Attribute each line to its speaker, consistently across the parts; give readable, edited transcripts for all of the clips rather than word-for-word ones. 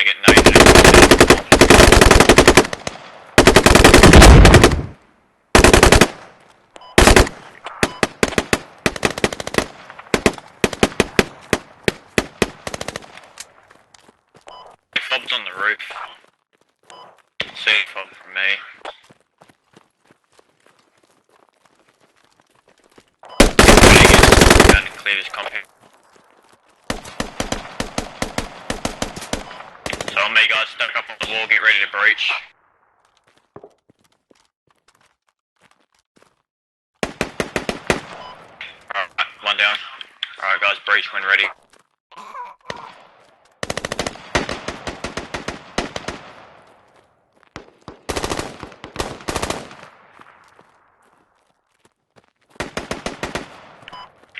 Speaker 1: get naded. He fobbed on the roof. See fob from me. Down to clear this compound. So on me guys, stuck up on the wall, get ready to breach. Alright, one down. Alright guys, breach when ready.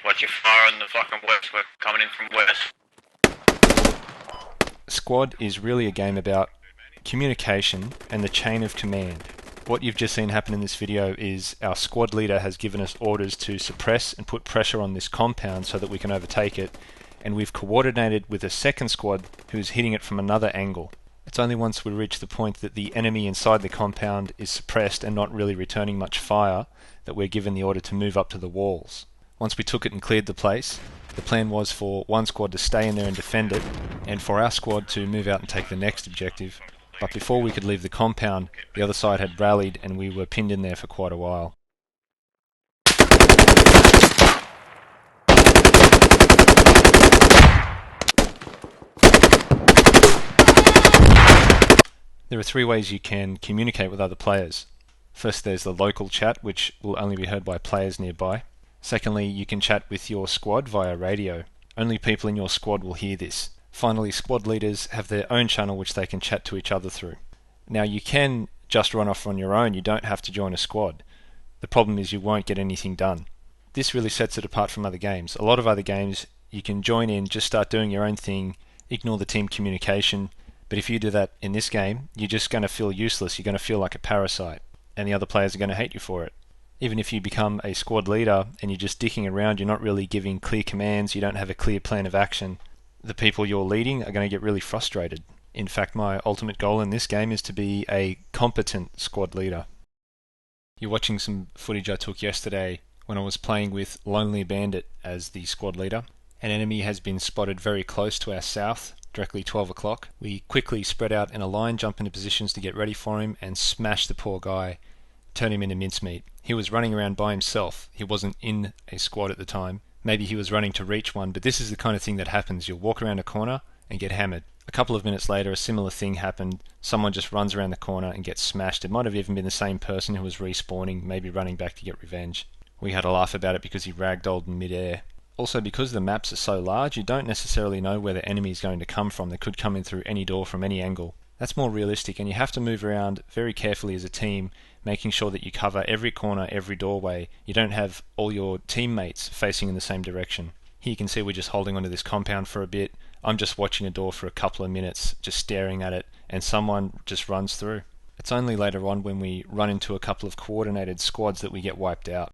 Speaker 1: Watch your fire on the fucking west, we're coming in from west.
Speaker 2: Squad is really a game about communication and the chain of command. What you've just seen happen in this video is our squad leader has given us orders to suppress and put pressure on this compound so that we can overtake it, and we've coordinated with a second squad who's hitting it from another angle. It's only once we reach the point that the enemy inside the compound is suppressed and not really returning much fire that we're given the order to move up to the walls. Once we took it and cleared the place, the plan was for one squad to stay in there and defend it, and for our squad to move out and take the next objective. But before we could leave the compound, the other side had rallied and we were pinned in there for quite a while. There are three ways you can communicate with other players. First, there's the local chat, which will only be heard by players nearby. Secondly, you can chat with your squad via radio. Only people in your squad will hear this. Finally, squad leaders have their own channel which they can chat to each other through. Now, you can just run off on your own, you don't have to join a squad. The problem is you won't get anything done. This really sets it apart from other games. A lot of other games, you can join in, just start doing your own thing, ignore the team communication, but if you do that in this game, you're just going to feel useless, you're going to feel like a parasite, and the other players are going to hate you for it. Even if you become a squad leader and you're just dicking around, you're not really giving clear commands, you don't have a clear plan of action, the people you're leading are going to get really frustrated. In fact, my ultimate goal in this game is to be a competent squad leader. You're watching some footage I took yesterday when I was playing with Lonely Bandit as the squad leader. An enemy has been spotted very close to our south, directly 12 o'clock. We quickly spread out in a line, jump into positions to get ready for him, and smash the poor guy, turn him into mincemeat. He was running around by himself. He wasn't in a squad at the time. Maybe he was running to reach one, but this is the kind of thing that happens. You'll walk around a corner and get hammered. A couple of minutes later, a similar thing happened. Someone just runs around the corner and gets smashed. It might have even been the same person who was respawning, maybe running back to get revenge. We had a laugh about it because he ragdolled in mid-air. Also, because the maps are so large, you don't necessarily know where the enemy is going to come from. They could come in through any door from any angle. That's more realistic, and you have to move around very carefully as a team, making sure that you cover every corner, every doorway. You don't have all your teammates facing in the same direction. Here you can see we're just holding onto this compound for a bit. I'm just watching a door for a couple of minutes, just staring at it, and someone just runs through. It's only later on when we run into a couple of coordinated squads that we get wiped out.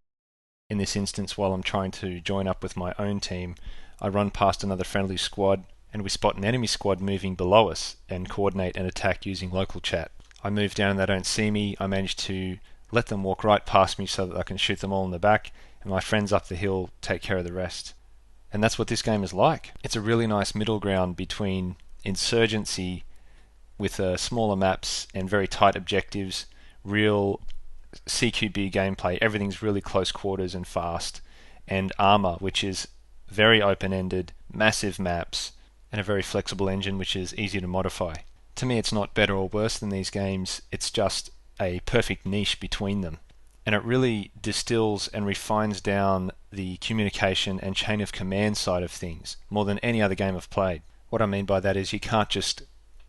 Speaker 2: In this instance, while I'm trying to join up with my own team, I run past another friendly squad and we spot an enemy squad moving below us and coordinate an attack using local chat. I move down and they don't see me. I manage to let them walk right past me so that I can shoot them all in the back, and my friends up the hill take care of the rest. And that's what this game is like. It's a really nice middle ground between insurgency with smaller maps and very tight objectives, real CQB gameplay, everything's really close quarters and fast, and Arma, which is very open-ended, massive maps, and a very flexible engine which is easy to modify. To me, it's not better or worse than these games, it's just a perfect niche between them. And it really distills and refines down the communication and chain of command side of things more than any other game I've played. What I mean by that is you can't just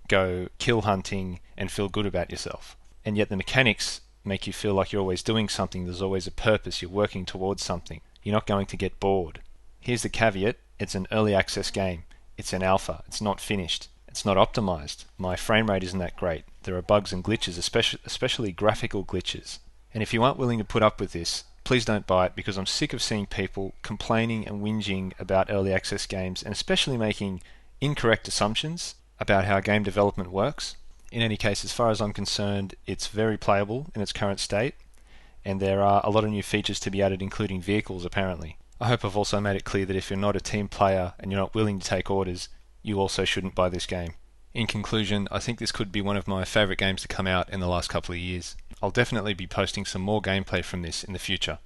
Speaker 2: go kill hunting and feel good about yourself. And yet the mechanics make you feel like you're always doing something, there's always a purpose, you're working towards something. You're not going to get bored. Here's the caveat, it's an early access game. It's an alpha, it's not finished. It's not optimized. My frame rate isn't that great. There are bugs and glitches, especially graphical glitches. And if you aren't willing to put up with this, please don't buy it, because I'm sick of seeing people complaining and whinging about early access games and especially making incorrect assumptions about how game development works. In any case, as far as I'm concerned, it's very playable in its current state, and there are a lot of new features to be added, including vehicles apparently. I hope I've also made it clear that if you're not a team player and you're not willing to take orders, you also shouldn't buy this game. In conclusion, I think this could be one of my favourite games to come out in the last couple of years. I'll definitely be posting some more gameplay from this in the future.